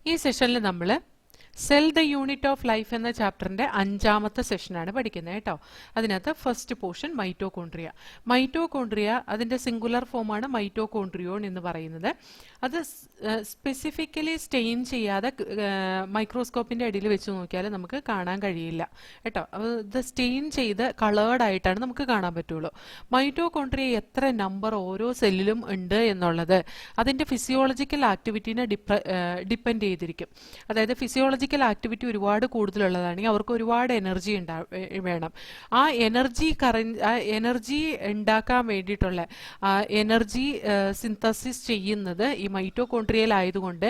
ഈ സെഷനിൽ നമ്മൾ cell the unit of life എന്ന ചാപ്റ്ററിന്റെ 5ാമത്തെ സെഷനാണ് പഠിക്കുന്നത് കേട്ടോ. അതിനകത്ത് ഫസ്റ്റ് പോർഷൻ മൈറ്റോകോൺട്രിയ. മൈറ്റോകോൺട്രിയ അതിന്റെ സിംഗുലർ ഫോമാണ് മൈറ്റോകോൺട്രിയോൺ എന്ന് പറയുന്നത്. അത് സ്പെസിഫിക്കലി സ്റ്റെയിൻ ചെയ്യാതെ മൈക്രോസ്കോപ്പിന്റെ അടിയിൽ വെച്ച് നോക്കിയാൽ നമുക്ക് കാണാൻ കഴിയില്ല കേട്ടോ. അത് സ്റ്റെയിൻ ചെയ്ത് കളേർഡ് ആയിട്ടാണ് നമുക്ക് കാണാൻ പറ്റുള്ളൂ. മൈറ്റോകോൺട്രിയ എത്ര നമ്പർ ഓരോ സെല്ലിലും ഉണ്ട് എന്നുള്ളത് അതിന്റെ ഫിസിയോളജിക്കൽ ആക്ടിവിറ്റിനെ ഡിപ്പെൻഡ് ചെയ്തിരിക്കും. അതായത് ഫിസിയോളജിക്കൽ ആക്ടിവിറ്റി ഒരുപാട് കൂടുതലുള്ളതാണെങ്കിൽ അവർക്ക് ഒരുപാട് എനർജി വേണം. ആ എനർജി ഉണ്ടാക്കാൻ വേണ്ടിയിട്ടുള്ള എനർജി സിന്തസിസ് ചെയ്യുന്നത് ഈ മൈറ്റോകോൺട്രിയൽ ആയതുകൊണ്ട്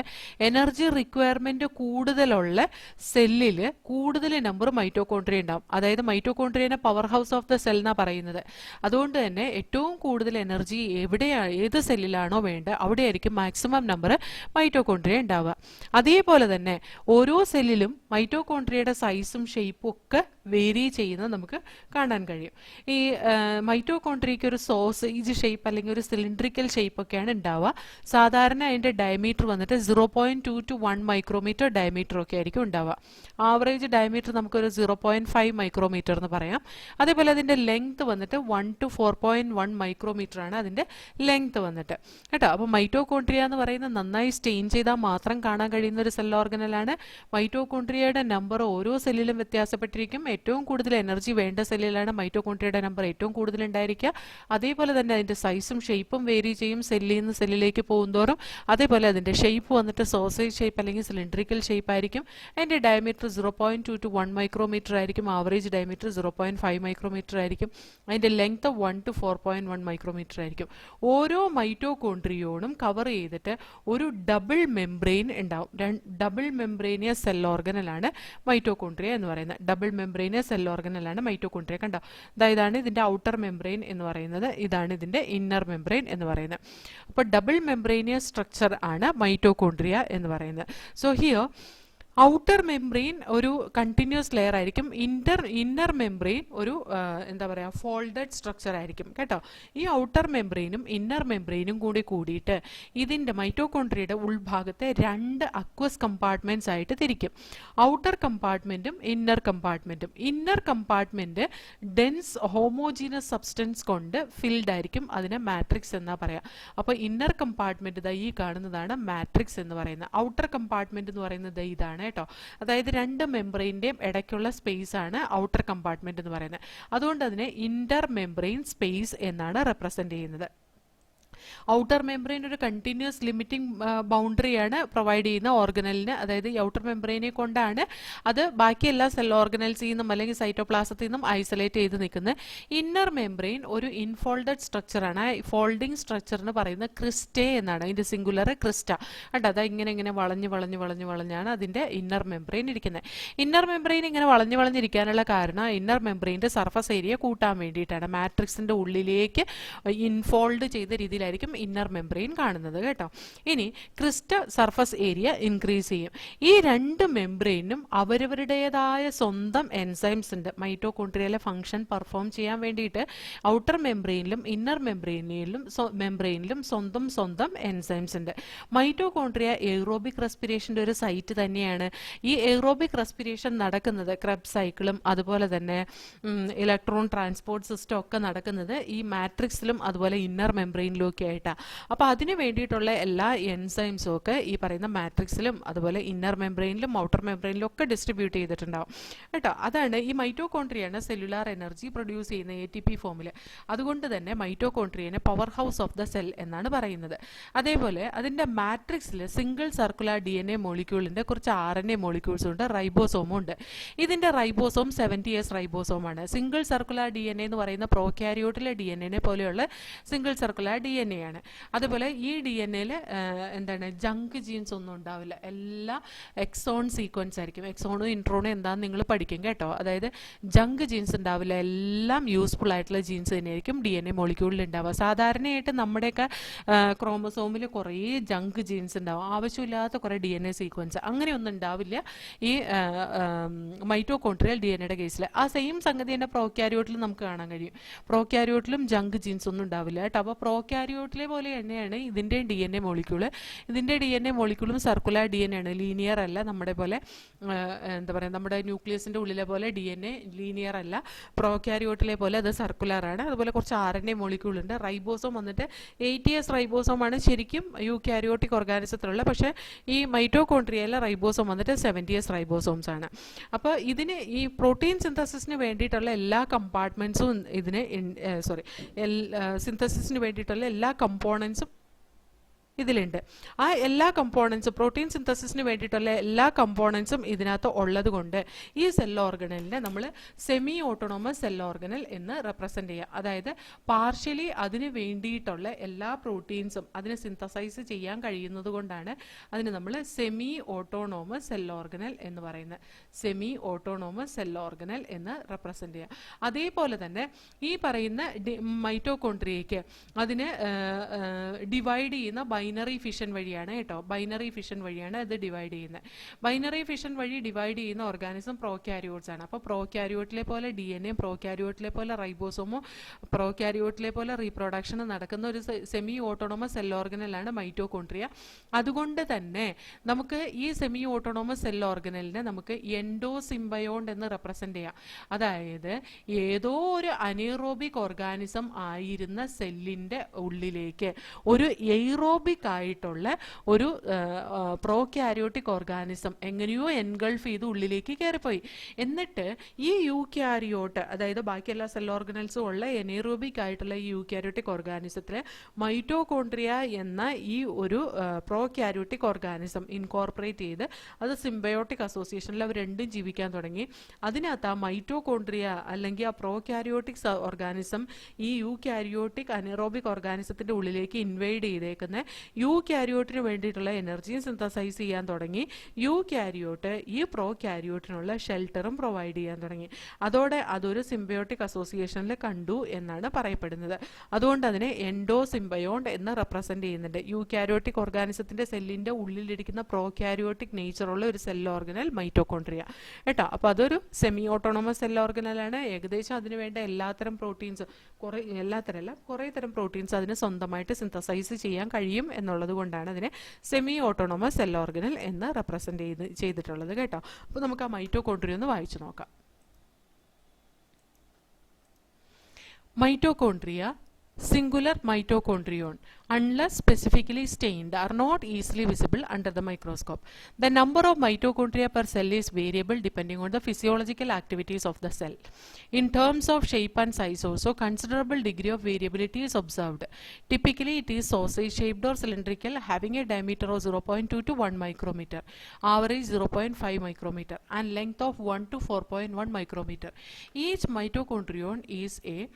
എനർജി റിക്വയർമെന്റ് കൂടുതലുള്ള സെല്ലിൽ കൂടുതൽ നമ്പർ മൈറ്റോകോൺട്രിയ ഉണ്ടാവും. അതായത് മൈറ്റോകോൺട്രിയനെ power house of the cell എന്നാ പറയുന്നത്. അതുകൊണ്ട് തന്നെ ഏറ്റവും കൂടുതൽ എനർജി ഏത് സെല്ലിലാണോ വേണ്ടത് അവിടെയായിരിക്കും മാക്സിമം നമ്പർ മൈറ്റോകോൺട്രിയ ഉണ്ടാവുക. അതേപോലെ തന്നെ ഓരോ സെല്ലിലും മൈറ്റോകോൺട്രിയയുടെ സൈസും ഷേപ്പും ഒക്കെ വേരി ചെയ്യുന്നത് നമുക്ക് കാണാൻ കഴിയും. ഈ മൈറ്റോകോൺട്രിയയ്ക്ക് ഒരു സോസേജ് ഷേപ്പ് അല്ലെങ്കിൽ ഒരു സിലിണ്ടറിക്കൽ ഷേപ്പ് ഒക്കെയാണ് ഉണ്ടാവുക. സാധാരണ അതിന്റെ ഡയമീറ്റർ വന്നിട്ട് 0.2 to 1 മൈക്രോമീറ്റർ ഡയമീറ്റർ ഒക്കെ ആയിരിക്കും ഉണ്ടാവുക. ആവറേജ് ഡയമീറ്റർ നമുക്കൊരു 0.5 മൈക്രോമീറ്റർ എന്ന് പറയാം. അതേപോലെ അതിന്റെ ലെങ്ത് വന്നിട്ട് 1 to 4.1 മൈക്രോമീറ്റർ ആണ് അതിന്റെ ലെങ്ത് വന്നിട്ട് കേട്ടോ. അപ്പൊ മൈറ്റോകോൺട്രിയ എന്ന് പറയുന്നത് നന്നായി സ്റ്റെയിൻ ചെയ്താൽ മാത്രം കാണാൻ കഴിയുന്ന ഒരു സെൽ ഓർഗനലാണ്. മൈറ്റോകോൺട്രിയയുടെ നമ്പർ ഓരോ സെല്ലിലും വ്യത്യാസപ്പെട്ടിരിക്കും. ഏറ്റവും കൂടുതൽ എനർജി വേണ്ട സെല്ലിലാണ് മൈറ്റോകോൺട്രിയയുടെ നമ്പർ ഏറ്റവും കൂടുതൽ ഉണ്ടായിരിക്കുക. അതേപോലെ തന്നെ അതിന്റെ സൈസും ഷേപ്പും വേരി ചെയ്യും സെല്ലിൽ നിന്ന് സെല്ലിലേക്ക് പോകുന്തോറും. അതേപോലെ അതിന്റെ ഷേപ്പ് വന്നിട്ട് സോസേജ് ഷേപ്പ് അല്ലെങ്കിൽ സിലിണ്ടറിക്കൽ ഷേപ്പ് ആയിരിക്കും. അതിന്റെ ഡയമീറ്റർ 0.2 to 1 മൈക്രോമീറ്റർ ആയിരിക്കും. ആവറേജ് ഡയമീറ്റർ 0.5 മൈക്രോമീറ്റർ ആയിരിക്കും. അതിന്റെ ലെങ്ത് 1 to 4.1 മൈക്രോമീറ്റർ ആയിരിക്കും. ഓരോ മൈറ്റോകോൺട്രിയോണും കവർ ചെയ്തിട്ട് ഒരു ഡബിൾ മെംബ്രെയിൻ ഉണ്ടാവും. ഡബിൾ മെംബ്രെയിനിയസ് സെൽ ഓർഗനലാണ് മൈറ്റോകോൺട്രിയ എന്ന് പറയുന്നത്. ഡബിൾ മെംബ്രെയിനിയസ് സെൽ ഓർഗനലാണ് മൈറ്റോകോൺട്രിയ. കണ്ടോ, ഇതാണ് ഇതിന്റെ ഔട്ടർ മെംബ്രെയിൻ എന്ന് പറയുന്നത്, ഇതാണ് ഇതിന്റെ ഇന്നർ മെംബ്രെയിൻ എന്ന് പറയുന്നത്. അപ്പോൾ ഡബിൾ മെംബ്രെയിനിയസ് സ്ട്രക്ചർ ആണ് മൈറ്റോകോൺട്രിയ എന്ന് പറയുന്നത്. സോ ഹിയർ ഔട്ടർ മെംബ്രെയിൻ ഒരു കണ്ടിന്യൂസ് ലെയർ ആയിരിക്കും. ഇന്നർ മെംബ്രെയിൻ ഒരു എന്താ പറയുക ഫോൾഡഡ് സ്ട്രക്ചർ ആയിരിക്കും കേട്ടോ. ഈ ഔട്ടർ മെംബ്രെയിനും ഇന്നർ മെംബ്രെയിനും കൂടിയിട്ട് ഇതിന്റെ മൈറ്റോകോൺട്രിയയുടെ ഉൾഭാഗത്തെ 2 അക്വസ് കമ്പാർട്ട്മെന്റ്സ് ആയിട്ട് തിരിക്കും. ഔട്ടർ കമ്പാർട്ട്മെന്റും ഇന്നർ കമ്പാർട്ട്മെന്റും. Inner compartment dense homogeneous substance കൊണ്ട് ഫിൽഡ് ആയിരിക്കും. അതിനെ മാട്രിക്സ് എന്നാ പറയാം. അപ്പോൾ ഇന്നർ കമ്പാർട്ട്മെന്റ് ഈ കാണുന്നതാണ് മാട്രിക്സ് എന്ന് പറയുന്നത്. ഔട്ടർ കമ്പാർട്ട്മെന്റ് എന്ന് പറയുന്നത് ഇതാണ് കേട്ടോ. അതായത് 2 മെംബ്രെയിന്റെയും ഇടയ്ക്കുള്ള സ്പേസ് ആണ് ഔട്ടർ കമ്പാർട്ട്മെന്റ് എന്ന് പറയുന്നത്. അതുകൊണ്ട് അതിനെ ഇന്റർ മെംബ്രെയിൻ സ്പേസ് എന്നാണ് റെപ്രസെന്റ് ചെയ്യുന്നത്. ഔട്ടർ മെംബ്രെയിൻ ഒരു കണ്ടിന്യൂസ് ലിമിറ്റിംഗ് ബൗണ്ടറിയാണ് പ്രൊവൈഡ് ചെയ്യുന്ന ഓർഗനലിന്. അതായത് ഈ ഔട്ടർ മെംബ്രെയിനെ കൊണ്ടാണ് അത് ബാക്കി എല്ലാ സെൽ ഓർഗനൽസിൽ നിന്നും അല്ലെങ്കിൽ സൈറ്റോപ്ലാസത്തിൽ നിന്നും ഐസൊലേറ്റ് ചെയ്ത് നിൽക്കുന്നത്. ഇന്നർ മെംബ്രെയിൻ ഒരു ഇൻഫോൾഡഡ് സ്ട്രക്ചറാണ്. ഫോൾഡിംഗ് സ്ട്രക്ചറിന് പറയുന്നത് ക്രിസ്റ്റേ എന്നാണ്. അതിന്റെ സിംഗുലർ ക്രിസ്റ്റ. കണ്ടോ, അത് ഇങ്ങനെ വളഞ്ഞാണ് അതിന്റെ ഇന്നർ മെംബ്രെയിൻ ഇരിക്കുന്നത്. ഇന്നർ മെംബ്രെയിൻ ഇങ്ങനെ വളഞ്ഞിരിക്കാനുള്ള കാരണം ഇന്നർ മെംബ്രെയിന്റെ സർഫസ് ഏരിയ കൂട്ടാൻ വേണ്ടിയിട്ടാണ്. മാട്രിക്സിന്റെ ഉള്ളിലേക്ക് ഇൻഫോൾഡ് ചെയ്ത രീതിയിലായിരിക്കും ഇന്നർ മെംബ്രെയിൻ കാണുന്നത് കേട്ടോ. ഇനി ക്രിസ്റ്റ സർഫസ് ഏരിയ ഇൻക്രീസ് ചെയ്യും. ഈ 2 മെംബ്രെയിനും അവരവരുടേതായ സ്വന്തം എൻസൈംസ് ഉണ്ട്. മൈറ്റോകോൺട്രിയയിലെ ഫംഗ്ഷൻ പെർഫോം ചെയ്യാൻ വേണ്ടിയിട്ട് ഔട്ടർ മെംബ്രെയിനിലും ഇന്നർ മെംബ്രെയിനിലും സ്വന്തം എൻസൈംസ് ഉണ്ട്. മൈറ്റോകോൺട്രിയ എയ്റോബിക് റെസ്പിറേഷന്റെ ഒരു സൈറ്റ് തന്നെയാണ്. ഈ എയ്റോബിക് റെസ്പിറേഷൻ നടക്കുന്നത് ക്രെബ്സ് സൈക്കിളും അതുപോലെ തന്നെ ഇലക്ട്രോൺ ട്രാൻസ്പോർട്ട് സിസ്റ്റം ഒക്കെ നടക്കുന്നത് ഈ മാട്രിക്സിലും അതുപോലെ ഇന്നർ മെംബ്രെയിനിലും ഒക്കെ ആയിട്ടാണ്. അപ്പോൾ അതിന് വേണ്ടിയിട്ടുള്ള എല്ലാ എൻസൈംസും ഒക്കെ ഈ പറയുന്ന മാട്രിക്സിലും അതുപോലെ ഇന്നർ മെംബ്രെയിനിലും ഔട്ടർ മെംബ്രെയിനിലും ഒക്കെ ഡിസ്ട്രിബ്യൂട്ട് ചെയ്തിട്ടുണ്ടാവും കേട്ടോ. അതാണ് ഈ മൈറ്റോകോൺട്രിയാണ് സെല്ലുലാർ എനർജി പ്രൊഡ്യൂസ് ചെയ്യുന്ന ATP ഫോമിൽ. അതുകൊണ്ട് തന്നെ മൈറ്റോകോൺട്രിയനെ power house of the cell എന്നാണ് പറയുന്നത്. അതേപോലെ അതിന്റെ മാട്രിക്സിൽ സിംഗിൾ സർക്കുലർ DNA മോളിക്യൂളിന്റെ കുറച്ച് RNA മോളിക്യൂൾസ് ഉണ്ട്, റൈബോസോമും ഉണ്ട്. ഇതിന്റെ റൈബോസോം 70S റൈബോസോമാണ്. സിംഗിൾ സർക്കുലർ DNA എന്ന് പറയുന്ന പ്രോക്യാരിയോട്ടിലെ DNA പോലെയുള്ള സിംഗിൾ സർക്കുലർ DNA ആണ്. അതുപോലെ ഈ DNA-ൽ എന്താണ് ജങ്ക് ജീൻസ് ഒന്നും ഉണ്ടാവില്ല. എല്ലാം എക്സോൺ സീക്വൻസ് ആയിരിക്കും. എക്സോണും ഇൻട്രോണും എന്താണെന്ന് നിങ്ങൾ പഠിക്കും കേട്ടോ. അതായത് ജങ്ക് ജീൻസ് ഉണ്ടാവില്ല. എല്ലാം യൂസ്ഫുൾ ആയിട്ടുള്ള ജീൻസ് തന്നെയായിരിക്കും DNA മോളിക്യൂളിൽ ഉണ്ടാവുക. സാധാരണയായിട്ട് നമ്മുടെയൊക്കെ ക്രോമസോമിൽ കുറേ ജങ്ക് ജീൻസ് ഉണ്ടാവും. ആവശ്യമില്ലാത്ത കുറേ DNA സീക്വൻസ് അങ്ങനെയൊന്നും ഉണ്ടാവില്ല ഈ മൈറ്റോകോൺട്രിയൽ DNA-യുടെ കേസിൽ. ആ സെയിം സംഗതി തന്നെ പ്രോക്യാരിയോട്ടിൽ നമുക്ക് കാണാൻ കഴിയും. പ്രോക്യാരിയോട്ടിലും ജങ്ക് ജീൻസ് ഒന്നും ഉണ്ടാവില്ല കേട്ടോ. അപ്പോൾ പ്രോക്യാരിയോട്ടിലെ പോലെ തന്നെയാണ് ഇതിൻ്റെ DNA മോളിക്യൂള്. ഇതിൻ്റെ DNA മോളിക്യൂളും സർക്കുലർ DNA ആണ്, ലീനിയർ അല്ല. നമ്മുടെ പോലെ എന്താ പറയുക, നമ്മുടെ ന്യൂക്ലിയസിൻ്റെ ഉള്ളിലെ പോലെ DNA ലീനിയർ അല്ല. പ്രോക്യാരിയോട്ടിലെ പോലെ അത് സർക്കുലർ ആണ്. അതുപോലെ കുറച്ച് RNA മോളിക്യൂൾ ഉണ്ട്. റൈബോസോം വന്നിട്ട് 80S റൈബോസോം ആണ് ശരിക്കും യൂക്യാരിയോട്ടിക് ഓർഗാനിസത്തിലുള്ള. പക്ഷേ ഈ മൈറ്റോകോൺട്രിയയിലെ റൈബോസോം വന്നിട്ട് 70S റൈബോസോംസ് ആണ്. അപ്പോൾ ഇതിന് ഈ പ്രോട്ടീൻ സിന്തസിസിന് വേണ്ടിയിട്ടുള്ള എല്ലാ കമ്പാർട്ട്മെൻറ്റ്സും ഇതിന് സിന്തസിസിന് വേണ്ടിയിട്ടുള്ള എല്ലാ കമ്പോണൻസും ഇതിലുണ്ട്. ആ എല്ലാ കമ്പോണൻസും, പ്രോട്ടീൻ സിന്തസിസിന് വേണ്ടിയിട്ടുള്ള എല്ലാ കമ്പോണൻസും ഇതിനകത്ത് ഉള്ളത് കൊണ്ട് ഈ സെൽ ഓർഗനലിനെ നമ്മൾ സെമി ഓട്ടോണോമസ് സെൽ ഓർഗനൽ എന്ന് റെപ്രസെൻ്റ് ചെയ്യുക. അതായത് പാർഷ്യലി അതിന് വേണ്ടിയിട്ടുള്ള എല്ലാ പ്രോട്ടീൻസും അതിനെ സിന്തസൈസ് ചെയ്യാൻ കഴിയുന്നത് കൊണ്ടാണ് അതിന് നമ്മൾ സെമി ഓട്ടോണോമസ് സെൽ ഓർഗനൽ എന്ന് പറയുന്നത്. സെമി ഓട്ടോണോമസ് സെൽ ഓർഗനൽ എന്ന് റെപ്രസെൻ്റ് ചെയ്യുക. അതേപോലെ തന്നെ ഈ പറയുന്ന മൈറ്റോകോൺട്രിയയ്ക്ക് അതിനെ ഡിവൈഡ് ചെയ്യുന്ന ബൈനറി ഫിഷൻ വഴിയാണ് കേട്ടോ. ബൈനറി ഫിഷൻ വഴിയാണ് ഇത് ഡിവൈഡ് ചെയ്യുന്നത്. ബൈനറി ഫിഷൻ വഴി ഡിവൈഡ് ചെയ്യുന്ന ഓർഗാനിസം പ്രോക്യാരിയോട്സ് ആണ്. അപ്പോൾ പ്രോക്യാരിയോട്ടിലെ പോലെ DNA, പ്രോക്യാരിയോട്ടിലെ പോലെ റൈബോസോമോ, പ്രോക്യാരിയോട്ടിലെ പോലെ റീപ്രൊഡക്ഷൻ നടക്കുന്ന ഒരു സെമി ഓട്ടോണോമസ് സെൽ ഓർഗനലാണ് മൈറ്റോകോൺട്രിയ. അതുകൊണ്ട് തന്നെ നമുക്ക് ഈ സെമി ഓട്ടോണോമസ് സെൽ ഓർഗനലിനെ നമുക്ക് എൻഡോസിംബയോണ്ട് എന്ന് റെപ്രസെൻ്റ് ചെയ്യാം. അതായത് ഏതോ ഒരു അനേറോബിക് ഓർഗാനിസം ആയിരുന്ന സെല്ലിൻ്റെ ഉള്ളിലേക്ക് ഒരു എയ്റോബിക് ആയിട്ടുള്ള ഒരു പ്രോക്യാരിയോട്ടിക് ഓർഗാനിസം എങ്ങനെയോ എൻഗൾഫ് ചെയ്ത് ഉള്ളിലേക്ക് കയറിപ്പോയി. എന്നിട്ട് ഈ യൂക്യാരിയോട്ട്, അതായത് ബാക്കി എല്ലാ സെൽ ഓർഗനൽസും ഉള്ള എനേറോബിക് ആയിട്ടുള്ള ഈ യൂക്യാരിയോട്ടിക് ഓർഗാനിസത്തിൽ മൈറ്റോകോൺട്രിയ എന്ന ഈ ഒരു പ്രോക്യാരിയോട്ടിക് ഓർഗാനിസം ഇൻകോർപ്പറേറ്റ് ചെയ്ത് അത് സിംബയോട്ടിക് അസോസിയേഷനിൽ അവർ രണ്ടും ജീവിക്കാൻ തുടങ്ങി. അതിനകത്ത് ആ മൈറ്റോകോൺട്രിയ അല്ലെങ്കിൽ ആ പ്രോക്യാരിയോട്ടിക് ഓർഗാനിസം ഈ യൂക്യാരിയോട്ടിക് അനേറോബിക് ഓർഗാനിസത്തിൻ്റെ ഉള്ളിലേക്ക് ഇൻവൈഡ് ചെയ്തേക്കുന്ന യൂക്യാരിയോട്ടിന് വേണ്ടിയിട്ടുള്ള എനർജിയും സിന്തസൈസ് ചെയ്യാൻ തുടങ്ങി. യൂക്യാരിയോട്ട് ഈ പ്രോക്യാരിയോട്ടിനുള്ള ഷെൽട്ടറും പ്രൊവൈഡ് ചെയ്യാൻ തുടങ്ങി. അതോടെ അതൊരു സിംബയോട്ടിക് അസോസിയേഷനിൽ കണ്ടു എന്നാണ് പറയപ്പെടുന്നത്. അതുകൊണ്ട് അതിനെ എൻഡോസിംബയോണ്ട് എന്ന് റെപ്രസെൻ്റ് ചെയ്യുന്നുണ്ട്. യൂക്യാരിയോട്ടിക് ഓർഗാനിസത്തിൻ്റെ സെല്ലിൻ്റെ ഉള്ളിലിരിക്കുന്ന പ്രോക്യാരിയോട്ടിക് നേച്ചറുള്ള ഒരു സെൽ ഓർഗനൽ മൈറ്റോകോൺട്രിയ കേട്ടോ. അപ്പോൾ അതൊരു സെമി ഓട്ടോണോമസ് സെൽ ഓർഗനലാണ്. ഏകദേശം അതിന് വേണ്ട എല്ലാത്തരം പ്രോട്ടീൻസ്, കുറേ തരം പ്രോട്ടീൻസ് അതിന് സ്വന്തമായിട്ട് സിന്തസൈസ് ചെയ്യാൻ കഴിയും എന്നുള്ളത് കൊണ്ടാണ് അതിനെ സെമി ഓട്ടോണോമസ് സെൽ ഓർഗനൽ എന്ന് റെപ്രസെൻ്റ് ചെയ്തിട്ടുള്ളത് കേട്ടോ. അപ്പോൾ നമുക്ക് ആ മൈറ്റോകോൺട്രിയ ഒന്ന് വായിച്ചു നോക്കാം. Mitochondria singular mitochondrion, unless specifically stained, are not easily visible under the microscope. The number of mitochondria per cell is variable depending on the physiological activities of the cell. In terms of shape and size also, considerable degree of variability is observed. Typically, it is sausage-shaped or cylindrical, having a diameter of 0.2 to 1 micrometer, average 0.5 micrometer, and length of 1 to 4.1 micrometer. Each mitochondrion is a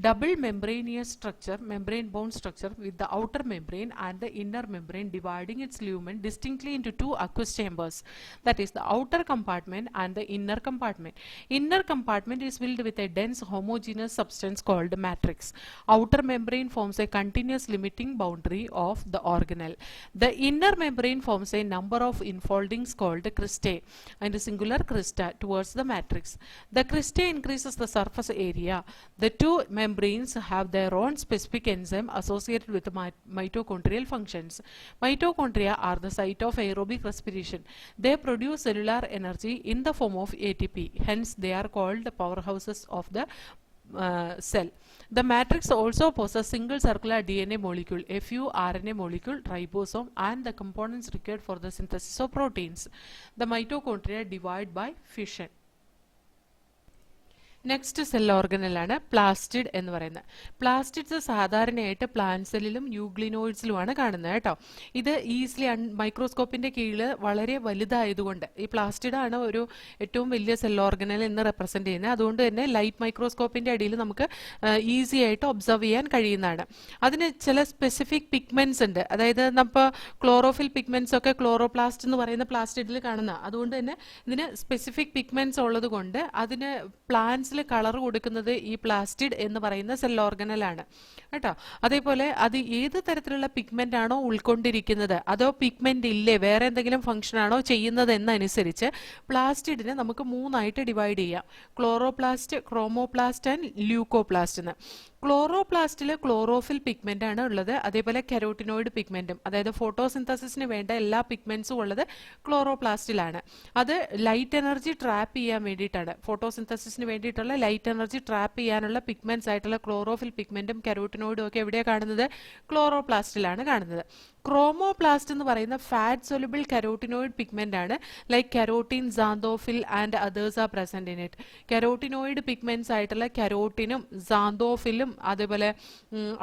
double membranous structure, membrane-bound structure with the outer membrane and the inner membrane dividing its lumen distinctly into two aqueous chambers, that is the outer compartment and the inner compartment. Inner compartment is filled with a dense homogeneous substance called matrix. Outer membrane forms a continuous limiting boundary of the organelle. The inner membrane forms a number of infoldings called cristae and a singular crista towards the matrix. The cristae increases the surface area. The two membranes have their own specific enzyme associated with mitochondrial functions. Mitochondria are the site of aerobic respiration. They produce cellular energy in the form of ATP. Hence, they are called the powerhouses of the cell. The matrix also possesses single circular DNA molecule, a few RNA molecule, ribosome, and the components required for the synthesis of proteins. The mitochondria divide by fission. Next cell ഓർഗനലാണ് plastid എന്ന് പറയുന്നത്. Plastids സാധാരണയായിട്ട് plant സെല്ലിലും യൂഗ്ലിനോയിഡ്സിലുമാണ് കാണുന്നത് കേട്ടോ. ഇത് easily മൈക്രോസ്കോപ്പിൻ്റെ കീഴിൽ വളരെ വലുതായതുകൊണ്ട് ഈ പ്ലാസ്റ്റിഡാണ് ഒരു ഏറ്റവും വലിയ സെൽ ഓർഗനൽ എന്ന് റെപ്രസെൻ്റ് ചെയ്യുന്നത്. അതുകൊണ്ട് തന്നെ ലൈറ്റ് മൈക്രോസ്കോപ്പിൻ്റെ അടിയിൽ നമുക്ക് ഈസി ആയിട്ട് ഒബ്സർവ് ചെയ്യാൻ കഴിയുന്നതാണ്. അതിന് ചില സ്പെസിഫിക് പിഗ്മെൻറ്റ്സ് ഉണ്ട്. അതായത് നമ്മൾ ക്ലോറോഫിൽ പിഗ്മെൻറ്റ്സ് ഒക്കെ ക്ലോറോപ്ലാസ്റ്റ് എന്ന് പറയുന്ന പ്ലാസ്റ്റിഡിൽ കാണുന്ന. അതുകൊണ്ട് തന്നെ ഇതിന് സ്പെസിഫിക് പിഗ്മെൻറ്റ്സ് ഉള്ളത് കൊണ്ട് അതിന് പ്ലാന്റ്സിൽ പ്ലാസ്റ്റിഡിൽ കളർ കൊടുക്കുന്നത് ഈ പ്ലാസ്റ്റിഡ് എന്ന് പറയുന്ന സെൽ ഓർഗനലാണ് കേട്ടോ. അതേപോലെ അത് ഏത് തരത്തിലുള്ള പിഗ്മെന്റ് ആണോ ഉൾക്കൊണ്ടിരിക്കുന്നത്, അതോ പിഗ്മെന്റ് ഇല്ലേ വേറെ എന്തെങ്കിലും ഫംഗ്ഷൻ ആണോ ചെയ്യുന്നത് എന്നനുസരിച്ച് പ്ലാസ്റ്റിഡിനെ നമുക്ക് മൂന്നായിട്ട് ഡിവൈഡ് ചെയ്യാം. ക്ലോറോപ്ലാസ്റ്റ്, ക്രോമോപ്ലാസ്റ്റ് ആൻഡ് ല്യൂക്കോപ്ലാസ്റ്റ് എന്ന്. ക്ലോറോപ്ലാസ്റ്റിൽ ക്ലോറോഫിൽ പിഗ്മെന്റ് ആണ് ഉള്ളത്. അതേപോലെ കെരോട്ടിനോയിഡ് പിഗ്മെന്റും, അതായത് ഫോട്ടോസിന്തസിസിന് വേണ്ട എല്ലാ പിഗ്മെന്റ്സും ഉള്ളത് ക്ലോറോപ്ലാസ്റ്റിലാണ്. അത് ലൈറ്റ് എനർജി ട്രാപ്പ് ചെയ്യാൻ വേണ്ടിയിട്ടാണ്, ഫോട്ടോസിന്തസിസിന് വേണ്ടിയിട്ടുള്ള ലൈറ്റ് എനർജി ട്രാപ്പ് ചെയ്യാനുള്ള പിഗ്മെന്റ്സ് ആയിട്ടുള്ള ക്ലോറോഫിൽ പിഗ്മെന്റും കെരോട്ടിനോയിഡും ഒക്കെ എവിടെയാണ് കാണുന്നത്? ക്ലോറോപ്ലാസ്റ്റിലാണ് കാണുന്നത്. ക്രോമോപ്ലാസ്റ്റ് എന്ന് പറയുന്ന ഫാറ്റ് സൊല്യൂബിൾ കെരോട്ടിനോയിഡ് പിഗ്മെന്റ് ആണ്. Like carotene, xanthophyll and others are present in it. Carotenoid pigments ആയിട്ടുള്ള കെരോട്ടിനും സാന്തോഫിലും അതേപോലെ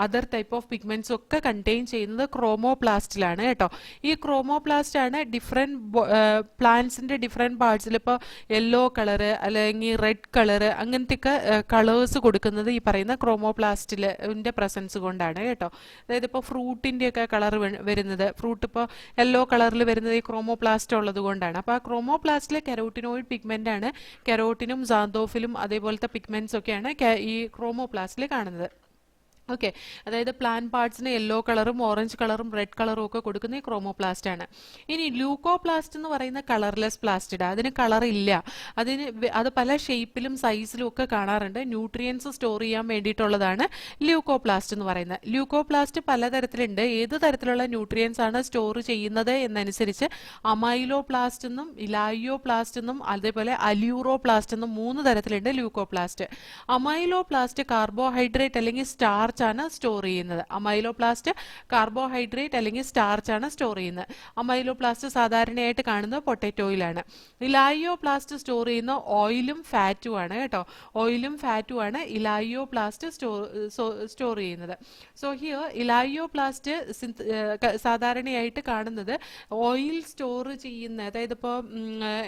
അതർ ടൈപ്പ് ഓഫ് പിഗ്മെന്റ്സ് ഒക്കെ കണ്ടെയ്ൻ ചെയ്യുന്നത് ക്രോമോപ്ലാസ്റ്റിലാണ് കേട്ടോ. ഈ ക്രോമോപ്ലാസ്റ്റ് ആണ് ഡിഫറെന്റ് പ്ലാന്റ്സിന്റെ ഡിഫറെന്റ് പാർട്സിൽ ഇപ്പോൾ യെല്ലോ കളറ് അല്ലെങ്കിൽ റെഡ് കളറ് അങ്ങനത്തെയൊക്കെ കളേഴ്സ് കൊടുക്കുന്നത് ഈ പറയുന്ന ക്രോമോപ്ലാസ്റ്റിന്റെ പ്രസൻസ് കൊണ്ടാണ് കേട്ടോ. അതായത് ഇപ്പോൾ ഫ്രൂട്ടിന്റെ ഒക്കെ കളർ വരുന്നത്, ഫ്രൂട്ട് ഇപ്പോൾ യെല്ലോ കളറിൽ വരുന്നത് ഈ ക്രോമോപ്ലാസ്റ്റ് ഉള്ളത് കൊണ്ടാണ്. അപ്പോൾ ആ ക്രോമോപ്ലാസ്റ്റിലെ കെരോട്ടിനോയിഡ് പിഗ്മെന്റ് ആണ്. കെരോട്ടിനും സാന്തോഫിലും അതേപോലത്തെ പിഗ്മെന്റ്സ് ഒക്കെയാണ് ഈ ക്രോമോപ്ലാസ്റ്റിൽ കാണുന്നത്. ഓക്കെ, അതായത് പ്ലാന്റ് പാർട്സിന് യെല്ലോ കളറും ഓറഞ്ച് കളറും റെഡ് കളറും ഒക്കെ കൊടുക്കുന്ന ഈ ക്രോമോപ്ലാസ്റ്റ് ആണ്. ഇനി ല്യൂക്കോപ്ലാസ്റ്റ് എന്ന് പറയുന്ന കളർലെസ് പ്ലാസ്റ്റിഡ്, അതിന് കളർ ഇല്ല. അത് പല ഷേപ്പിലും സൈസിലും ഒക്കെ കാണാറുണ്ട്. ന്യൂട്രിയൻസ് സ്റ്റോർ ചെയ്യാൻ വേണ്ടിയിട്ടുള്ളതാണ് ല്യൂക്കോപ്ലാസ്റ്റ് എന്ന് പറയുന്നത്. ല്യൂക്കോപ്ലാസ്റ്റ് പലതരത്തിലുണ്ട്. ഏത് തരത്തിലുള്ള ന്യൂട്രിയൻസ് ആണ് സ്റ്റോർ ചെയ്യുന്നത് എന്നനുസരിച്ച് അമൈലോപ്ലാസ്റ്റ് എന്നും ഇലായോപ്ലാസ്റ്റ് എന്നും അതേപോലെ അല്യൂറോപ്ലാസ്റ്റ് എന്നും 3 തരത്തിലുണ്ട് ല്യൂക്കോപ്ലാസ്റ്റ്. അമൈലോപ്ലാസ്റ്റ് കാർബോഹൈഡ്രേറ്റ് അല്ലെങ്കിൽ സ്റ്റാർച്ച് ആണ് സ്റ്റോർ ചെയ്യുന്നത്. അമൈലോപ്ലാസ്റ്റ് കാർബോഹൈഡ്രേറ്റ് അല്ലെങ്കിൽ സ്റ്റാർച്ച് ആണ് സ്റ്റോർ ചെയ്യുന്നത്. അമൈലോപ്ലാസ്റ്റ് സാധാരണയായിട്ട് കാണുന്നത് പൊട്ടറ്റോയിലാണ്. ഇലായോപ്ലാസ്റ്റ് സ്റ്റോർ ചെയ്യുന്ന ഓയിലും ഫാറ്റും ആണ് കേട്ടോ. ഓയിലും ഫാറ്റും ആണ് ഇലായോപ്ലാസ്റ്റ് സ്റ്റോർ ചെയ്യുന്നത്. സോ ഹിയർ ഇലായോപ്ലാസ്റ്റ് സാധാരണയായിട്ട് കാണുന്നത് ഓയിൽ സ്റ്റോർ ചെയ്യുന്ന, അതായത് ഇപ്പോൾ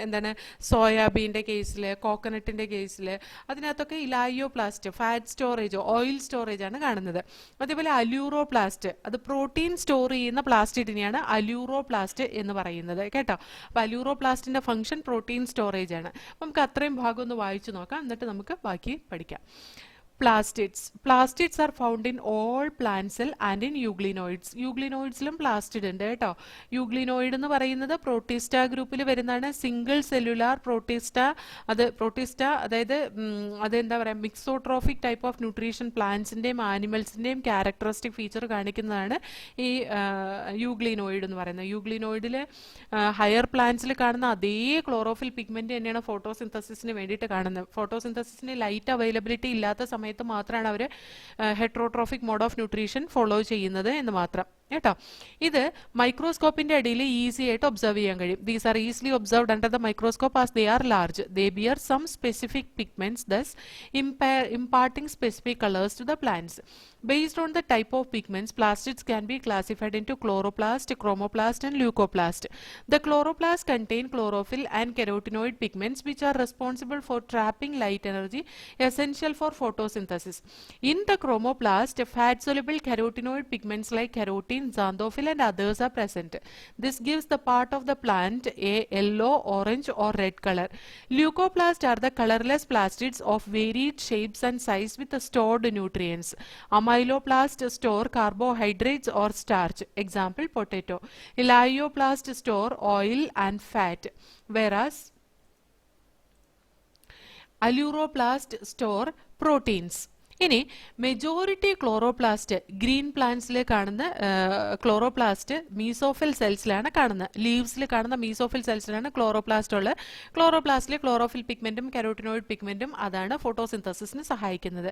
എന്താണ് സോയാബീൻ്റെ കേസിൽ, കോക്കനട്ടിൻ്റെ കേസിൽ അതിനകത്തൊക്കെ ഇലായോപ്ലാസ്റ്റ് ഫാറ്റ് സ്റ്റോറേജ്, ഓയിൽ സ്റ്റോറേജ് ആണ് കാണുന്നത്. അതേപോലെ അല്യൂറോപ്ലാസ്റ്റ്, അത് പ്രോട്ടീൻ സ്റ്റോർ ചെയ്യുന്ന പ്ലാസ്റ്റിഡിനെയാണ് അല്യൂറോപ്ലാസ്റ്റ് എന്ന് പറയുന്നത് കേട്ടോ. അപ്പോൾ അല്യൂറോപ്ലാസ്റ്റിന്റെ ഫംഗ്ഷൻ പ്രോട്ടീൻ സ്റ്റോറേജ് ആണ്. നമുക്ക് അത്രയും ഭാഗം ഒന്ന് വായിച്ചു നോക്കാം, എന്നിട്ട് നമുക്ക് ബാക്കി പഠിക്കാം. Plastids are found in all plant cell and in euglenoids. euglenoidsലും പ്ലാസ്റ്റിഡ് ഉണ്ട് കേട്ടോ. യൂഗ്ലിനോയിഡ് എന്ന് പറയുന്നത് പ്രോട്ടിസ്റ്റ ഗ്രൂപ്പിൽ വരുന്നതാണ്. സിംഗിൾ സെല്ലുലാർ പ്രോട്ടിസ്റ്റ, അതായത് അതെന്താ പറയുക, മിക്സോട്രോഫിക് ടൈപ്പ് ഓഫ് ന്യൂട്രീഷൻ പ്ലാന്റ്സിന്റെയും ആനിമൽസിന്റെയും ക്യാരക്ടറിസ്റ്റിക് ഫീച്ചർ കാണിക്കുന്നതാണ് ഈ യൂഗ്ലിനോയിഡ് എന്ന് പറയുന്നത്. യൂഗ്ലിനോയിഡിൽ ഹയർ പ്ലാന്റ്സിൽ കാണുന്ന അതേ ക്ലോറോഫിൽ പിഗ്മെന്റ് തന്നെയാണ് ഫോട്ടോസിന്തസിസിന് വേണ്ടിയിട്ട് കാണുന്നത്. ഫോട്ടോസിന്തസിസിന് ലൈറ്റ് അവൈലബിലിറ്റി ഇല്ലാത്ത സമയത്ത് മാത്രമാണ് അവർ heterotrophic mode of nutrition follow ചെയ്യുന്നത് എന്ന് മാത്രം കേട്ടോ. ഇത് മൈക്രോസ്കോപ്പിന്റെ അടിയിൽ ഈസി ആയിട്ട് ഒബ്സർവ് ചെയ്യാൻ കഴിയും. These are easily observed under the microscope as they are large. They bear some specific pigments, thus imparting specific colors to the plants. Based on the type of pigments, plastids can be classified into chloroplast, chromoplast and leucoplast. The chloroplast contain chlorophyll and carotenoid pigments which are responsible for trapping light energy essential for photosynthesis. In the chromoplast, fat-soluble carotenoid pigments like carotene, xanthophyll and others are present. This gives the part of the plant a yellow, orange or red color. Leucoplasts are the colorless plastids of varied shapes and size with stored nutrients. Amyloplasts store carbohydrates or starch. Example, potato. Elaioplasts store oil and fat, whereas alluroplasts store proteins. ഇനി majority chloroplast green പ്ലാന്റ്സിൽ കാണുന്ന chloroplast mesophyll സെൽസിലാണ് കാണുന്നത്. ലീവ്സിൽ കാണുന്ന mesophyll സെൽസിലാണ് chloroplast ഉള്ളത്. ക്ലോറോപ്ലാസ്റ്റിൽ chlorophyll പിഗ്മെന്റും കെരോട്ടിനോയിഡ് പിഗ്മെന്റും അതാണ് ഫോട്ടോസിന്തസിസിന് സഹായിക്കുന്നത്.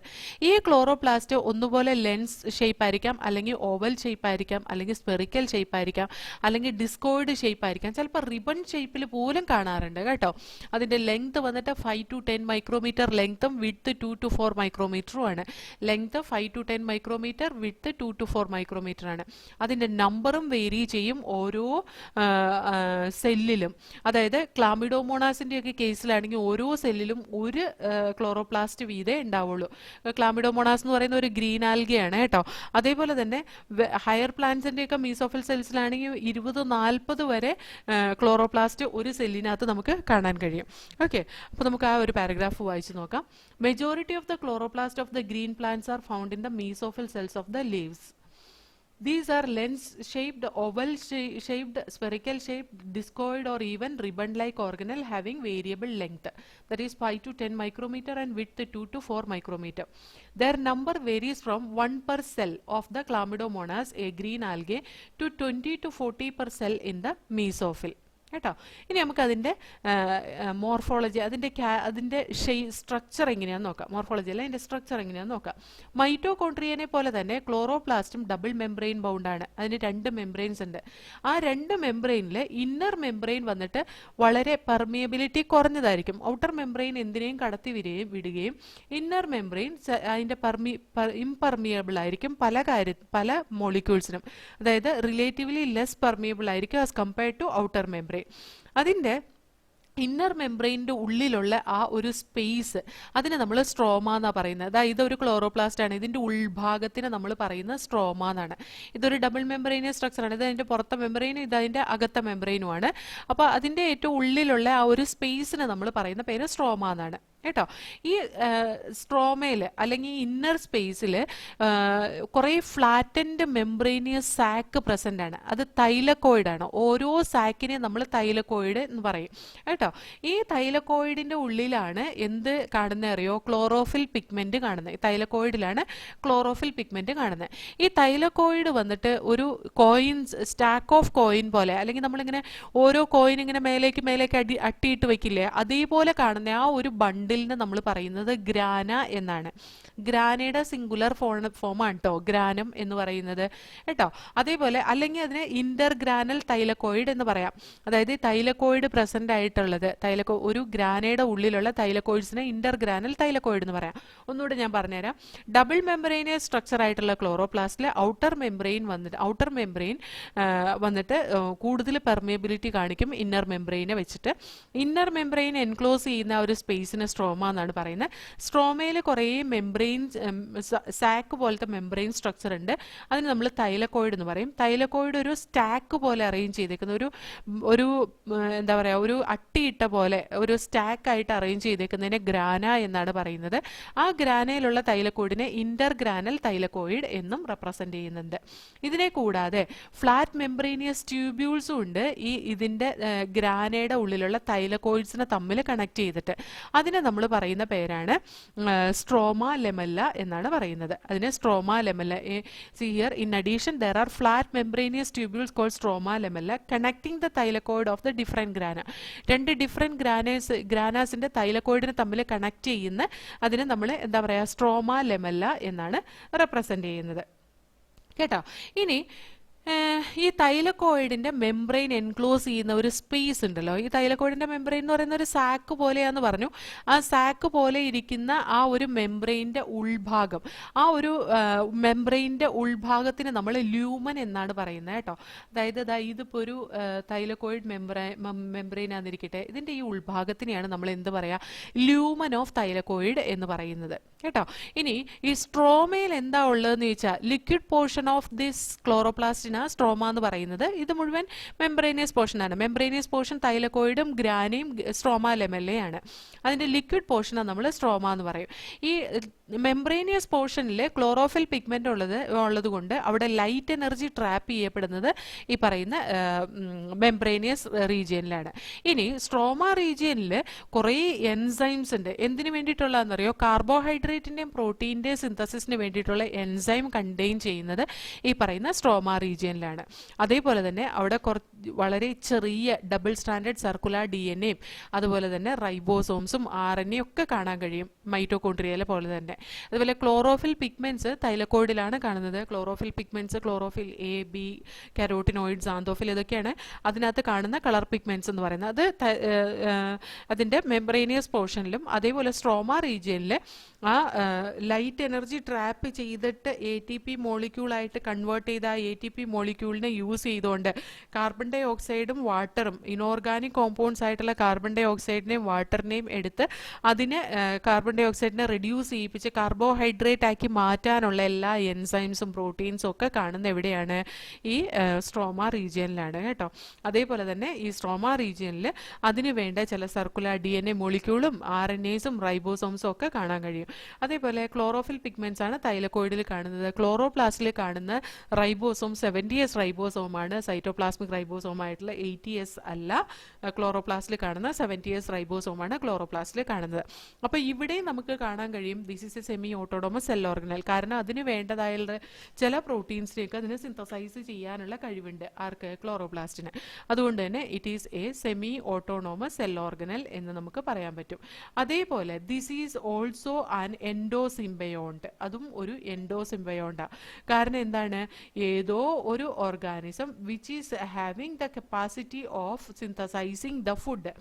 ഈ chloroplast ഒന്നുപോലെ lens shape ആയിരിക്കാം, അല്ലെങ്കിൽ ഓവൽ ഷേപ്പ് ആയിരിക്കാം, അല്ലെങ്കിൽ സ്പെറിക്കൽ ഷേപ്പ് ആയിരിക്കാം, അല്ലെങ്കിൽ ഡിസ്കോയിഡ് ഷേപ്പ് ആയിരിക്കാം, ചിലപ്പോൾ റിബൺ ഷേപ്പിൽ പോലും കാണാറുണ്ട് കേട്ടോ. അതിന്റെ ലെങ്ത് വന്നിട്ട് 5 to 10 മൈക്രോമീറ്റർ ലെങ്ത്തും വിഡ്ത്ത് 2 to 4 മൈക്രോമീറ്ററും ആണ്. ആണ്. Length 5 to 10 micrometre, width 2 to 4 micrometre ആണ്. അതിൻ്റെ നമ്പറും വേരി ചെയ്യും ഓരോ സെല്ലിലും. അതായത് ക്ലാമിഡോമോണാസിൻ്റെ ഒക്കെ കേസിലാണെങ്കിൽ ഓരോ സെല്ലിലും ഒരു ക്ലോറോപ്ലാസ്റ്റ് വീതേ ഉണ്ടാവുള്ളൂ. ക്ലാമിഡോമോണാസ് എന്ന് പറയുന്ന ഒരു ഗ്രീൻ ആൽഗയാണ് കേട്ടോ. അതേപോലെ തന്നെ ഹയർ പ്ലാന്റ്സിൻ്റെ ഒക്കെ മീസോഫിൽ സെൽസിലാണെങ്കിൽ 20-40 വരെ ക്ലോറോപ്ലാസ്റ്റ് ഒരു സെല്ലിനകത്ത് നമുക്ക് കാണാൻ കഴിയും. ഓക്കെ, അപ്പോൾ നമുക്ക് ആ ഒരു പാരഗ്രാഫ് വായിച്ച് നോക്കാം. Majority of the chloroplast of the green plants are found in the mesophyll cells of the leaves. These are lens-shaped, oval-shaped, spherical-shaped, discoid or even ribbon-like organelle having variable length, that is 5 to 10 micrometer and width 2 to 4 micrometer. Their number varies from 1 per cell of the Chlamydomonas, a green algae, to 20 to 40 per cell in the mesophyll. കേട്ടോ. ഇനി നമുക്ക് അതിൻ്റെ morphology, അതിൻ്റെ structure എങ്ങനെയാണെന്ന് നോക്കാം. Morphology അല്ല, അതിൻ്റെ structure എങ്ങനെയാണെന്ന് നോക്കാം. മൈറ്റോകോൺട്രിയനെ പോലെ തന്നെ ക്ലോറോപ്ലാസ്റ്റും ഡബിൾ മെംബ്രെയിൻ ബൗണ്ടാണ്. അതിന് 2 മെംബ്രെയിൻസ് ഉണ്ട്. ആ 2 മെംബ്രെയിനിൽ ഇന്നർ മെംബ്രെയിൻ വന്നിട്ട് വളരെ പെർമിയബിലിറ്റി കുറഞ്ഞതായിരിക്കും. ഔട്ടർ മെംബ്രെയിൻ എന്തിനേയും കടത്തി വിടുകയും ഇന്നർ മെംബ്രെയിൻ അതിൻ്റെ ഇംപെർമിയബിൾ ആയിരിക്കും പല മോളിക്യൂൾസിനും. അതായത് റിലേറ്റീവ്ലി ലെസ് പെർമിയബിൾ ആയിരിക്കും as compared to outer membrane. അതിൻ്റെ ഇന്നർ മെംബ്രെയിൻ്റെ ഉള്ളിലുള്ള ആ ഒരു സ്പേസ്, അതിനെ നമ്മൾ സ്ട്രോമ എന്നാണ് പറയുന്നത്. അതായത് ഇതൊരു ക്ലോറോപ്ലാസ്റ്റ് ആണ്. ഇതിൻ്റെ ഉൾഭാഗത്തിന് നമ്മൾ പറയുന്നത് സ്ട്രോമ എന്നാണ്. ഇതൊരു ഡബിൾ മെംബ്രെയിൻ സ്ട്രക്ചറാണ്. ഇത് അതിൻ്റെ പുറത്തെ മെംബ്രെയിനും ഇത് അതിൻ്റെ അകത്തെ മെംബ്രെയിനുമാണ്. അപ്പോൾ അതിൻ്റെ ഏറ്റവും ഉള്ളിലുള്ള ആ ഒരു സ്പേസിന് നമ്മൾ പറയുന്ന പേര് സ്ട്രോമ എന്നാണ് കേട്ടോ. ഈ സ്ട്രോമയിൽ അല്ലെങ്കിൽ ഇന്നർ സ്പേസിൽ കുറേ ഫ്ലാറ്റൻഡ് മെംബ്രെയിനിയസ് സാക്ക് പ്രസൻ്റ് ആണ്. അത് തൈലക്കോയിഡാണ്. ഓരോ സാക്കിനെ നമ്മൾ തൈലക്കോയിഡ് എന്ന് പറയും കേട്ടോ. ഈ തൈലക്കോയിഡിൻ്റെ ഉള്ളിലാണ് എന്ത് കാണുന്നത് അറിയോ? ക്ലോറോഫിൽ പിഗ്മെൻറ്റ് കാണുന്നത്. തൈലക്കോയിഡിലാണ് ക്ലോറോഫിൽ പിഗ്മെൻറ്റ് കാണുന്നത്. ഈ തൈലക്കോയിഡ് വന്നിട്ട് ഒരു സ്റ്റാക്ക് ഓഫ് കോയിൻ പോലെ, അല്ലെങ്കിൽ നമ്മളിങ്ങനെ ഓരോ കോയിൻ ഇങ്ങനെ മേലേക്ക് അട്ടിയിട്ട് വെക്കില്ലേ, അതേപോലെ കാണുന്ന ആ ഒരു ബണ്ടിൽ നമ്മൾ പറയുന്നത് ഗ്രാന എന്നാണ്. ഗ്രാനയുടെ സിംഗുലർ ഫോമാണ് കേട്ടോ ഗ്രാനം എന്ന് പറയുന്നത് കേട്ടോ. അതേപോലെ അല്ലെങ്കിൽ അതിനെ ഇന്റർഗ്രാനൽ തൈലക്കോയിഡ് എന്ന് പറയാം. അതായത് തൈലക്കോയിഡ് പ്രസന്റ് ആയിട്ടുള്ളത് ഒരു ഗ്രാനയുടെ ഉള്ളിലുള്ള തൈലക്കോയിഡ്സിനെ ഇന്റർഗ്രാനൽ തൈലക്കോയിഡ് എന്ന് പറയാം. ഒന്നുകൂടെ ഞാൻ പറഞ്ഞുതരാം. ഡബിൾ മെംബ്രെയിൻ സ്ട്രക്ചർ ആയിട്ടുള്ള ക്ലോറോപ്ലാസ്റ്റിലെ ഔട്ടർ മെംബ്രെയിൻ വന്നിട്ട് കൂടുതൽ പെർമിയബിലിറ്റി കാണിക്കും ഇന്നർ മെംബ്രെയിനെ വെച്ചിട്ട്. ഇന്നർ മെംബ്രെയിൻ എൻക്ലോസ് ചെയ്യുന്ന ഒരു സ്പേസിന് സ്ട്രോമ എന്നാണ് പറയുന്നത്. സ്ട്രോമയിൽ കുറേ മെംബ്രെയിൻ സാക്ക് പോലത്തെ മെംബ്രെയിൻ സ്ട്രക്ചർ ഉണ്ട്. അതിന് നമ്മൾ തൈലക്കോയിഡ് എന്ന് പറയും. തൈലക്കോയിഡ് ഒരു സ്റ്റാക്ക് പോലെ അറേഞ്ച് ചെയ്തേക്കുന്ന ഒരു എന്താ പറയുക, ഒരു അട്ടിയിട്ട പോലെ ഒരു സ്റ്റാക്ക് ആയിട്ട് അറേഞ്ച് ചെയ്തേക്കുന്നതിനെ ഗ്രാന എന്നാണ് പറയുന്നത്. ആ ഗ്രാനയിലുള്ള തൈലക്കോയിഡിനെ ഇന്റർഗ്രാനൽ തൈലക്കോയിഡ് എന്നും റെപ്രസെന്റ് ചെയ്യുന്നുണ്ട്. ഇതിനെ കൂടാതെ ഫ്ലാറ്റ് മെംബ്രെയിനിയസ് ട്യൂബ്യൂൾസും ഉണ്ട് ഇതിൻ്റെ ഗ്രാനയുടെ ഉള്ളിലുള്ള തൈലക്കോയിഡ്സിനെ തമ്മിൽ കണക്ട് ചെയ്തിട്ട്. അതിനെ നമ്മൾ പറയുന്ന പേരാണ് സ്ട്രോമ ലെമല്ല എന്നാണ് പറയുന്നത്. അതിനെ stroma ലെമല്ല. See here, in addition, there are flat membranous tubules called stroma lamella connecting the thylakoid of the different grana. 2 different ഗ്രാനാസിൻ്റെ തൈലക്കോയിഡിനെ തമ്മിൽ കണക്ട് ചെയ്യുന്ന അതിനെ നമ്മൾ എന്താ പറയുക, സ്ട്രോമ ലെമല്ല എന്നാണ് റെപ്രസെൻ്റ് ചെയ്യുന്നത് കേട്ടോ. ഇനി ഈ തൈലക്കോയിഡിൻ്റെ മെംബ്രെയിൻ എൻക്ലോസ് ചെയ്യുന്ന ഒരു സ്പേസ് ഉണ്ടല്ലോ. ഈ തൈലക്കോയിഡിൻ്റെ മെംബ്രെയിൻ എന്ന് പറയുന്ന ഒരു സാക്ക് പോലെയാന്ന് പറഞ്ഞു. ആ സാക്ക് പോലെ ഇരിക്കുന്ന ആ ഒരു മെംബ്രെയിൻ്റെ ഉൾഭാഗം, ആ ഒരു മെംബ്രെയിൻ്റെ ഉൾഭാഗത്തിന് നമ്മൾ ല്യൂമൻ എന്നാണ് പറയുന്നത് കേട്ടോ. അതായത് ഇതിപ്പോൾ ഒരു തൈലക്കോയിഡ് മെംബ്രെയിൻ ആണെന്നിരിക്കട്ടെ, ഇതിൻ്റെ ഈ ഉൾഭാഗത്തിനെയാണ് നമ്മൾ എന്ത് പറയുക, ല്യൂമൻ ഓഫ് തൈലക്കോയിഡ് എന്ന് പറയുന്നത് കേട്ടോ. ഇനി ഈ സ്ട്രോമയിൽ എന്താ ഉള്ളതെന്ന് ചോദിച്ചാൽ ലിക്വിഡ് പോർഷൻ ഓഫ് ദിസ് ക്ലോറോപ്ലാസ്റ്റിന് സ്ട്രോമ എന്ന് പറയുന്നത്. ഇത് മുഴുവൻ മെംബ്രെയിനിയസ് പോർഷനാണ്. മെംബ്രെയിനിയസ് പോർഷൻ തൈലക്കോയിഡും ഗ്രാനയും സ്ട്രോമ ലെമല്ലയാണ്. അതിൻ്റെ ലിക്വിഡ് പോർഷനാണ് നമ്മൾ സ്ട്രോമ എന്ന് പറയും. ഈ മെംബ്രെയിനിയസ് പോർഷനിൽ ക്ലോറോഫിൽ പിഗ്മെന്റ് ഉള്ളത് കൊണ്ട് അവിടെ ലൈറ്റ് എനർജി ട്രാപ്പ് ചെയ്യപ്പെടുന്നത് ഈ പറയുന്ന മെംബ്രെയിനിയസ് റീജിയനിലാണ്. ഇനി സ്ട്രോമ റീജിയനിൽ കുറേ എൻസൈംസ് ഉണ്ട്. എന്തിനു വേണ്ടിയിട്ടുള്ളതെന്നറിയോ? കാർബോഹൈഡ്രേറ്റിൻ്റെയും പ്രോട്ടീൻ്റെയും സിന്തസിസിന് വേണ്ടിയിട്ടുള്ള എൻസൈം കണ്ടെയ്ൻ ചെയ്യുന്നത് ഈ പറയുന്ന സ്ട്രോമ റീജിയൻ റീജിയനിലാണ്. അതേപോലെ തന്നെ അവിടെ വളരെ ചെറിയ ഡബിൾ സ്റ്റാൻഡേർഡ് സർക്കുലർ DNA-യും അതുപോലെ തന്നെ റൈബോസോംസും RNA ഒക്കെ കാണാൻ കഴിയും മൈറ്റോകോൺട്രിയയിലെ പോലെ തന്നെ. അതുപോലെ ക്ലോറോഫിൽ പിഗ്മെന്റ്സ് തൈലക്കോയിഡിലാണ് കാണുന്നത്. Chlorophyll pigments chlorophyll A, B, carotenoid, xanthophyll ഇതൊക്കെയാണ് അതിനകത്ത് കാണുന്ന കളർ പിഗ്മെന്റ്സ് എന്ന് പറയുന്നത്. അത് അതിന്റെ മെംബ്രേനിയസ് പോർഷനിലും അതേപോലെ സ്ട്രോമ റീജിയനിൽ ആ ലൈറ്റ് എനർജി ട്രാപ്പ് ചെയ്തിട്ട് ATP മോളിക്യൂളായിട്ട് കൺവേർട്ട് ചെയ്ത ആ ATP മോളിക്യൂളിനെ യൂസ് ചെയ്തുകൊണ്ട് കാർബൺ ഡൈ ഓക്സൈഡും വാട്ടറും ഇനോർഗാനിക് കോമ്പൗണ്ട്സ് ആയിട്ടുള്ള കാർബൺ ഡൈ ഓക്സൈഡിനെയും വാട്ടറിനെയും എടുത്ത് അതിനെ കാർബൺ ഡൈ ഓക്സൈഡിനെ റെഡ്യൂസ് ചെയ്യിപ്പിച്ച് കാർബോഹൈഡ്രേറ്റ് ആക്കി മാറ്റാനുള്ള എല്ലാ എൻസൈംസും പ്രോട്ടീൻസും ഒക്കെ കാണുന്ന എവിടെയാണ്? ഈ സ്ട്രോമ റീജിയനിലാണ് കേട്ടോ. അതേപോലെ തന്നെ ഈ സ്ട്രോമ റീജിയനിൽ അതിന് വേണ്ട ചില സർക്കുലർ DNA മോളിക്യൂളും RNAസും റൈബോസോംസും ഒക്കെ കാണാൻ കഴിയും. അതേപോലെ ക്ലോറോഫിൽ പിഗ്മെന്റ്സ് ആണ് തൈലക്കോയിഡിൽ കാണുന്നത്. ക്ലോറോപ്ലാസ്റ്റിൽ കാണുന്ന റൈബോസോം 70S റൈബോസോമാണ്. സൈറ്റോപ്ലാസ്മിക് റൈബോസോം ആയിട്ടുള്ള 80S അല്ല. ക്ലോറോപ്ലാസ്റ്റിൽ കാണുന്ന 70S റൈബോസോമാണ് ക്ലോറോപ്ലാസ്റ്റിൽ കാണുന്നത്. അപ്പോൾ ഇവിടെ നമുക്ക് കാണാൻ കഴിയും this is A semi autonomous cell organelle. കാരണം അതിന് വേണ്ടതായ ചില പ്രോട്ടീൻസിനെയൊക്കെ അതിന് സിന്തസൈസ് ചെയ്യാനുള്ള കഴിവുണ്ട് ആർക്ക്? ക്ലോറോപ്ലാസ്റ്റിന്. അതുകൊണ്ട് തന്നെ it is A semi autonomous cell organelle എന്ന് നമുക്ക് പറയാൻ പറ്റും. അതേപോലെ ദിസ് ഈസ് ഓൾസോ ആൻ എൻഡോസിംബയോണ്ട്. അതും ഒരു എൻഡോസിംബയോണ്ടാണ്. കാരണം എന്താണ്? ഏതോ ഒരു organism which is having the capacity of synthesising the food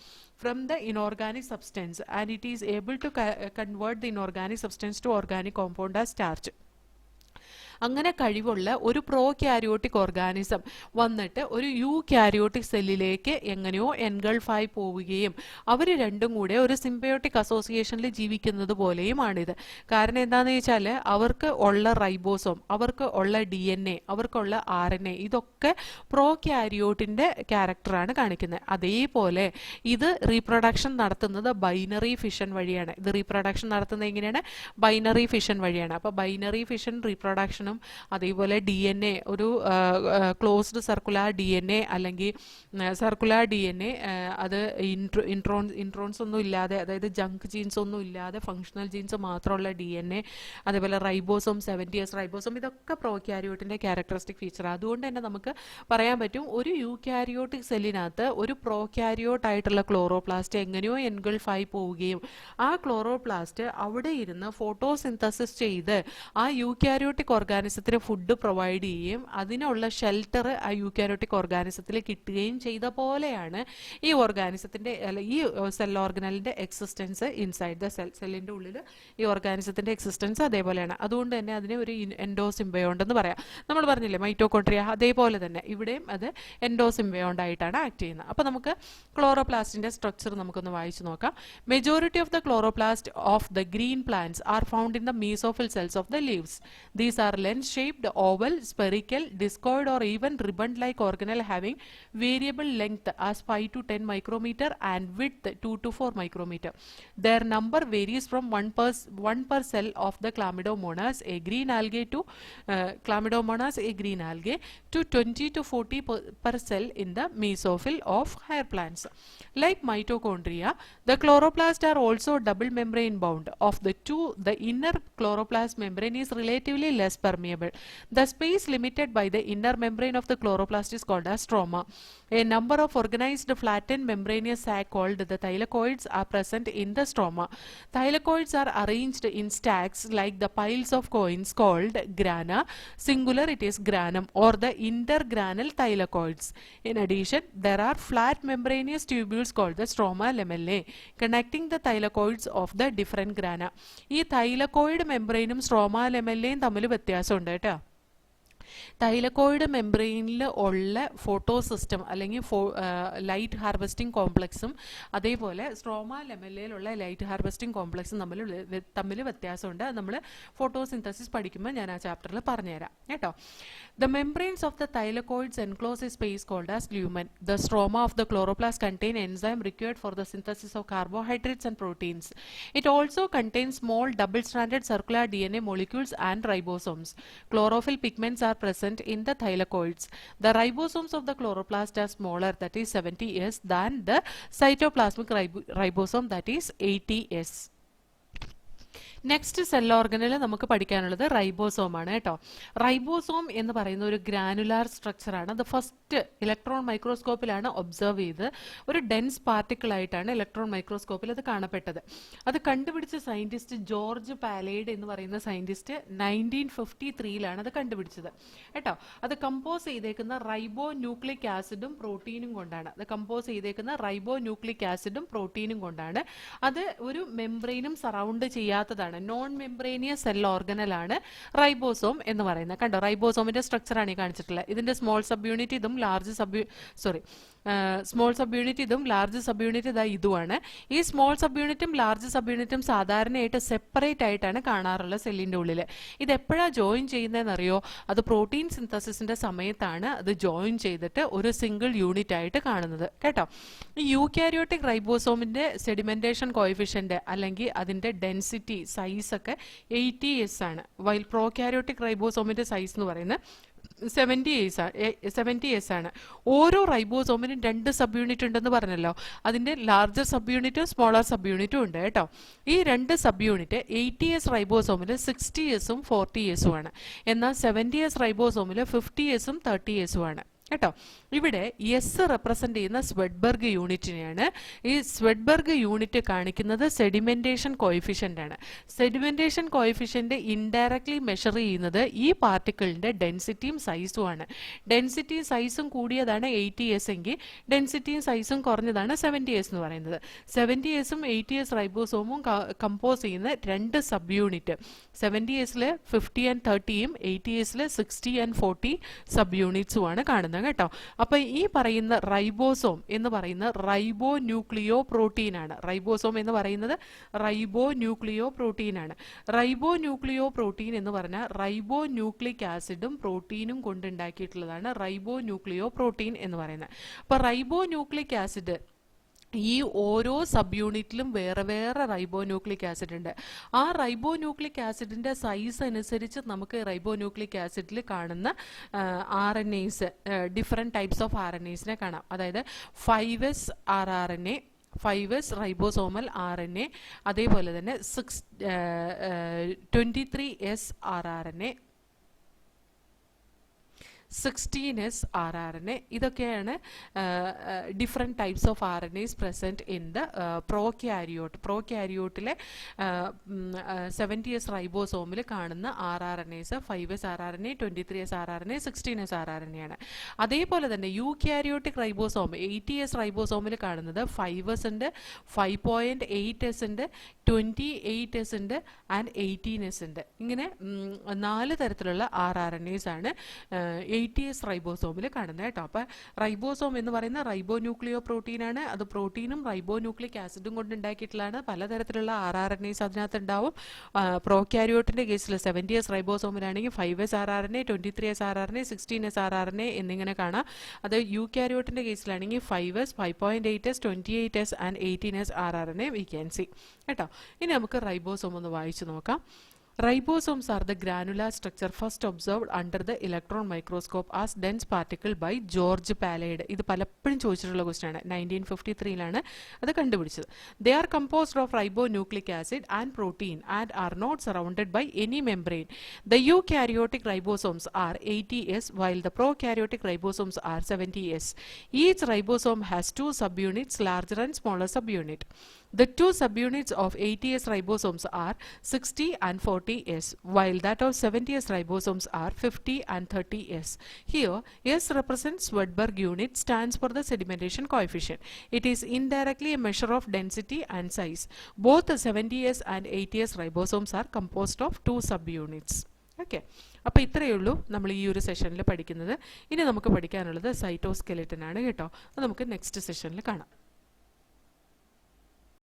from the inorganic substance and it is able to convert the inorganic substance to organic compound as starch. അങ്ങനെ കഴിവുള്ള ഒരു pro karyotic organism വന്നിട്ട് ഒരു U karyotic സെല്ലിലേക്ക് എങ്ങനെയോ എൻഗൾഫായി പോവുകയും അവർ രണ്ടും കൂടെ ഒരു സിംബയോട്ടിക് അസോസിയേഷനിൽ ജീവിക്കുന്നത് പോലെയുമാണിത്. കാരണം എന്താണെന്ന് വെച്ചാൽ അവർക്ക് ഉള്ള റൈബോസോം, അവർക്ക് ഉള്ള DNA, അവർക്കുള്ള RNA ഇതൊക്കെ പ്രോ ക്യാരിയോട്ടിൻ്റെ ക്യാരക്ടറാണ് കാണിക്കുന്നത്. അതേപോലെ ഇത് റീപ്രൊഡക്ഷൻ നടത്തുന്നത് ബൈനറി ഫിഷൻ വഴിയാണ്. ഇത് റീപ്രൊഡക്ഷൻ നടത്തുന്നത് എങ്ങനെയാണ്? ബൈനറി ഫിഷൻ വഴിയാണ്. അപ്പോൾ ബൈനറി ഫിഷൻ റീപ്രൊഡക്ഷൻ അതേപോലെ DNA ഒരു ക്ലോസ്ഡ് സർക്കുലർ DNA അല്ലെങ്കിൽ സർക്കുലർ DNA അത് ഇൻട്രോൺസ് ഒന്നും ഇല്ലാതെ, അതായത് ജങ്ക് ജീൻസ് ഒന്നും ഇല്ലാതെ ഫങ്ഷണൽ ജീൻസ് മാത്രമുള്ള DNA, അതേപോലെ റൈബോസോം 70S റൈബോസോം ഇതൊക്കെ പ്രോക്യാരിയോട്ടിന്റെ ക്യാരക്ടറിസ്റ്റിക് ഫീച്ചർ. അതുകൊണ്ട് തന്നെ നമുക്ക് പറയാൻ പറ്റും ഒരു യൂക്യാരിയോട്ടിക് സെല്ലിനകത്ത് ഒരു പ്രോക്യാരിയോട്ട് ആയിട്ടുള്ള ക്ലോറോപ്ലാസ്റ്റ് എങ്ങനെയോ എൻഗൾഫായി പോവുകയും ആ ക്ലോറോപ്ലാസ്റ്റ് അവിടെ ഇരുന്ന് ഫോട്ടോസിന്തസിസ് ചെയ്ത് ആ യൂക്യാരിയോട്ടിക് ഓർഗാനിസത്തിന് ഫുഡ് പ്രൊവൈഡ് ചെയ്യുകയും അതിനുള്ള ഷെൽട്ടർ ആ യൂക്യാരിയോട്ടിക് ഓർഗാനിസത്തിൽ കിട്ടുകയും ചെയ്ത പോലെയാണ് ഈ ഓർഗാനിസത്തിന്റെ ഈ സെൽ ഓർഗനലിന്റെ എക്സിസ്റ്റൻസ് ഇൻസൈഡ് ദ സെല്ലിന്റെ ഉള്ളിൽ ഈ ഓർഗാനിസത്തിന്റെ എക്സിസ്റ്റൻസ് അതേപോലെയാണ്. അതുകൊണ്ട് തന്നെ അതിനെ ഒരു എൻഡോസിംബയോണ്ട് എന്ന് പറയാം. നമ്മൾ പറഞ്ഞില്ലേ മൈറ്റോകോൺട്രിയ, അതേപോലെ തന്നെ ഇവിടെയും അത് എൻഡോസിംബയോണ്ട് ആയിട്ടാണ് ആക്ട് ചെയ്യുന്നത്. അപ്പോൾ നമുക്ക് ക്ലോറോപ്ലാസ്റ്റിന്റെ സ്ട്രക്ചർ നമുക്കൊന്ന് വായിച്ചു നോക്കാം. Majority of the chloroplast of the green plants are found in the mesophyll cells of the leaves. These are lens-shaped, oval, spherical, discoid or even ribbon-like organelle having variable length as 5 to 10 micrometer and width 2 to 4 micrometer. Their number varies from 1 per cell of the Chlamydomonas, a green algae to Chlamydomonas, a green algae, to 20 to 40 per cell in the mesophyll of higher plants. Like mitochondria, the chloroplasts are also double membrane bound. Of the two, the inner chloroplast membrane is relatively less permeable. The space limited by the inner membrane of the chloroplast is called as stroma. A number of organized flattened membranous sac called the thylakoids are present in the stroma. Thylakoids are arranged in stacks like the piles of coins called grana, singular it is granum, or the intergranal thylakoids. In addition, there are flat membranous tubules called the stroma lamellae connecting the thylakoids of the different grana. ഈ thylakoid മെംബ്രെയിനും stroma ലെമല്ലയും തമ്മിൽ വ്യത്യാസമുണ്ട് കേട്ടോ. Thylakoid മെംബ്രെയിനിൽ ഉള്ള photo system അല്ലെങ്കിൽ light harvesting കോംപ്ലക്സും അതേപോലെ stroma ലെമല്ലയിലുള്ള light harvesting കോംപ്ലക്സും തമ്മിൽ വ്യത്യാസമുണ്ട്. നമ്മൾ ഫോട്ടോസിന്തസിസ് പഠിക്കുമ്പോൾ ഞാൻ ആ ചാപ്റ്ററിൽ പറഞ്ഞുതരാം കേട്ടോ. The membranes of the thylakoids enclose a space called as lumen. The stroma of the chloroplast contain enzyme required for the synthesis of carbohydrates and proteins. It also contains small double-stranded circular DNA molecules and ribosomes. Chlorophyll pigments are present in the thylakoids. The ribosomes of the chloroplast are smaller, that is 70S, than the cytoplasmic ribosome, that is 80S. Next cell ഓർഗനിൽ നമുക്ക് പഠിക്കാനുള്ളത് ribosome ആണ് കേട്ടോ. Ribosome എന്ന് പറയുന്ന ഒരു granular സ്ട്രക്ചറാണ്. അത് first electron മൈക്രോസ്കോപ്പിലാണ് observe ചെയ്ത് ഒരു ഡെൻസ് പാർട്ടിക്കിൾ ആയിട്ടാണ് ഇലക്ട്രോൺ മൈക്രോസ്കോപ്പിൽ അത് കാണപ്പെട്ടത്. അത് കണ്ടുപിടിച്ച സയന്റിസ്റ്റ് ജോർജ് പാലേഡ് എന്ന് പറയുന്ന സയന്റിസ്റ്റ് 1953 അത് കണ്ടുപിടിച്ചത് കേട്ടോ. അത് കമ്പോസ് ചെയ്തേക്കുന്ന റൈബോ ന്യൂക്ലിക് ആസിഡും പ്രോട്ടീനും കൊണ്ടാണ്. അത് ഒരു മെംബ്രെയിനും സറൗണ്ട് ചെയ്യാത്തതാണ്. നോൺ മെംബ്രേനിയസ് സെൽ ഓർഗനലാണ് റൈബോസോം എന്ന് പറയുന്നത്. കണ്ടോ, റൈബോസോമിന്റെ സ്ട്രക്ചറാണ് ഈ കാണിച്ചിട്ടുള്ളത്. ഇതിന്റെ സ്മോൾ സബ് യൂണിറ്റ് ഇതും ലാർജ് സബ് യൂണിറ്റ് ഇതാ ഇതുമാണ്. ഈ സ്മോൾ സബ് യൂണിറ്റും ലാർജ് സബ് യൂണിറ്റും സാധാരണയായിട്ട് സെപ്പറേറ്റ് ആയിട്ടാണ് കാണാറുള്ളത് സെല്ലിന്റെ ഉള്ളിൽ. ഇത് എപ്പോഴാണ് ജോയിൻ ചെയ്യുന്നതെന്നറിയോ? അത് പ്രോട്ടീൻ സിന്തസിസിന്റെ സമയത്താണ് അത് ജോയിൻ ചെയ്തിട്ട് ഒരു സിംഗിൾ യൂണിറ്റ് ആയിട്ട് കാണുന്നത് കേട്ടോ. ഈ യൂക്യാരിയോട്ടിക് റൈബോസോമിന്റെ സെഡിമെന്റേഷൻ കോഎഫിഷ്യന്റ് അല്ലെങ്കിൽ അതിന്റെ ഡെൻസിറ്റി സൈസ് ഒക്കെ 80s ആണ്. വൈൽ പ്രോക്യാരിയോട്ടിക് റൈബോസോമിന്റെ സൈസ് എന്ന് പറയുന്നത് 70s ആണ്. ഓരോ റൈബോസോമിനും 2 സബ് യൂണിറ്റ് ഉണ്ടെന്ന് പറഞ്ഞല്ലോ. അതിന്റെ ലാർജർ സബ് യൂണിറ്റും സ്മോളർ സബ് യൂണിറ്റും ഉണ്ട് കേട്ടോ. ഈ 2 sub unit 80s റൈബോസോമിൽ 60s 40s ആണ്. എന്നാൽ 70s റൈബോസോമിൽ 50s 30s ആണ് കേട്ടോ. ഇവിടെ എസ് റെപ്രസെന്റ് ചെയ്യുന്ന സ്വെഡ്ബർഗ് യൂണിറ്റിനെയാണ്. ഈ സ്വെഡ്ബർഗ് യൂണിറ്റ് കാണിക്കുന്നത് സെഡിമെന്റേഷൻ കോഎഫിഷ്യന്റ് ആണ്. സെഡിമെന്റേഷൻ കോഎഫിഷ്യന്റ് ഇൻഡയറക്ട്ലി മെഷർ ചെയ്യുന്നത് ഈ പാർട്ടിക്കിളിന്റെ ഡെൻസിറ്റിയും സൈസും ആണ്. ഡെൻസിറ്റിയും സൈസും കൂടിയതാണ് 80s എങ്കിൽ ഡെൻസിറ്റിയും സൈസും കുറഞ്ഞതാണ് 70s എന്ന് പറയുന്നത്. 70s 80s റൈബോസോമും കമ്പോസ് ചെയ്യുന്ന 2 subunit 70s 50 and 30 80s 60 and 40 സബ് യൂണിറ്റ്സുമാണ് കാണുന്നത് കേട്ടോ. അപ്പൊ ഈ പറയുന്ന റൈബോസോം എന്ന് പറയുന്ന റൈബോ ന്യൂക്ലിയോ പ്രോട്ടീൻ ആണ്. റൈബോസോം എന്ന് പറയുന്നത് റൈബോ ന്യൂക്ലിയോ പ്രോട്ടീൻ ആണ്. റൈബോ ന്യൂക്ലിയോ പ്രോട്ടീൻ എന്ന് പറഞ്ഞാൽ റൈബോ ന്യൂക്ലിക് ആസിഡും പ്രോട്ടീനും കൊണ്ടുണ്ടാക്കിയിട്ടുള്ളതാണ് റൈബോ ന്യൂക്ലിയോ പ്രോട്ടീൻ എന്ന് പറയുന്നത്. അപ്പൊ റൈബോ ന്യൂക്ലിക് ആസിഡ് ഈ ഓരോ സബ് യൂണിറ്റിലും വേറെ വേറെ റൈബോ ന്യൂക്ലിക് ആസിഡ് ഉണ്ട്. ആ റൈബോ ന്യൂക്ലിക് ആസിഡിന്റെ സൈസ് അനുസരിച്ച് നമുക്ക് റൈബോ ന്യൂക്ലിക് ആസിഡിൽ കാണുന്ന RNAs ഡിഫറെന്റ് ടൈപ്സ് ഓഫ് RNAസിനെ കാണാം. അതായത് 5s rRNA, 5s ribosomal RNA, അതേപോലെ തന്നെ 23s rRNA, 16s rRNA. ഇതൊക്കെയാണ് different types of RNAs present in the prokaryote. പ്രോക്യാരിയോട്ടിലെ 70s റൈബോസോമിൽ കാണുന്ന rRNAs 5s rRNA, 23s rRNA, 16s rRNA ആണ്. അതേപോലെ തന്നെ യൂക്യാരിയോട്ടിക് റൈബോസോം 80s റൈബോസോമിൽ കാണുന്നത് 5s ഉണ്ട്, 5.8s ഉണ്ട്, 28s ഉണ്ട് ആൻഡ് 18s ഉണ്ട്. ഇങ്ങനെ 4 തരത്തിലുള്ള rRNAs ആണ് 80s റൈബോസോമിൽ കാണുന്നത് കേട്ടോ. അപ്പോൾ റൈബോസോം എന്ന് പറയുന്ന റൈബോ ന്യൂക്ലിയോ പ്രോട്ടീൻ ആണ്. അത് പ്രോട്ടീനും റൈബോ ന്യൂക്ലിക് ആസിഡും കൊണ്ട് ഉണ്ടാക്കിയിട്ടുള്ളതാണ്. പലതരത്തിലുള്ള rRNAs അതിനകത്ത് ഉണ്ടാവും. പ്രോക്യാരിയോട്ടിന്റെ കേസിൽ 70s റൈബോസോമിലാണെങ്കിൽ 5s rRNA, 23s rRNA, 16s rRNA എന്നിങ്ങനെ കാണാം. അത് യൂക്യാരിയോട്ടിന്റെ കേസിലാണെങ്കിൽ 5s, 5.8s, 28s and 18s rRNA we can see കേട്ടോ. ഇനി നമുക്ക് റൈബോസോം ഒന്ന് വായിച്ചു നോക്കാം. Ribosomes are the granular structure first observed under the electron microscope as dense particle by George Palade. ഇത് പലപ്പോഴും ചോദിച്ചിട്ടുള്ള ക്വസ്റ്റ്യൻ ആണ്. 1953 അത് കണ്ടുപിടിച്ചത്. They are composed of ribonucleic acid and protein and are not surrounded by any membrane. The eukaryotic ribosomes are 80s while the prokaryotic ribosomes are 70s. Each ribosome has 2 subunits, larger and smaller subunit. The 2 subunits of 80s ribosomes are 60 and 40s, while that of 70s ribosomes are 50 and 30s. Here, S represents Swedberg unit, stands for the sedimentation coefficient. It is indirectly a measure of density and size. Both the 70s and 80s ribosomes are composed of 2 subunits. Okay, അപ്പോൾ ഇത്രയേ ഉള്ളൂ നമ്മൾ ഈ ഒരു സെഷനിൽ പഠിക്കുന്നത്. ഇനി നമുക്ക് പഠിക്കാനുള്ളത് സൈറ്റോസ്കെലറ്റൻ ആണ് കേട്ടോ. അത് നമുക്ക് നെക്സ്റ്റ് സെഷനിൽ കാണാം.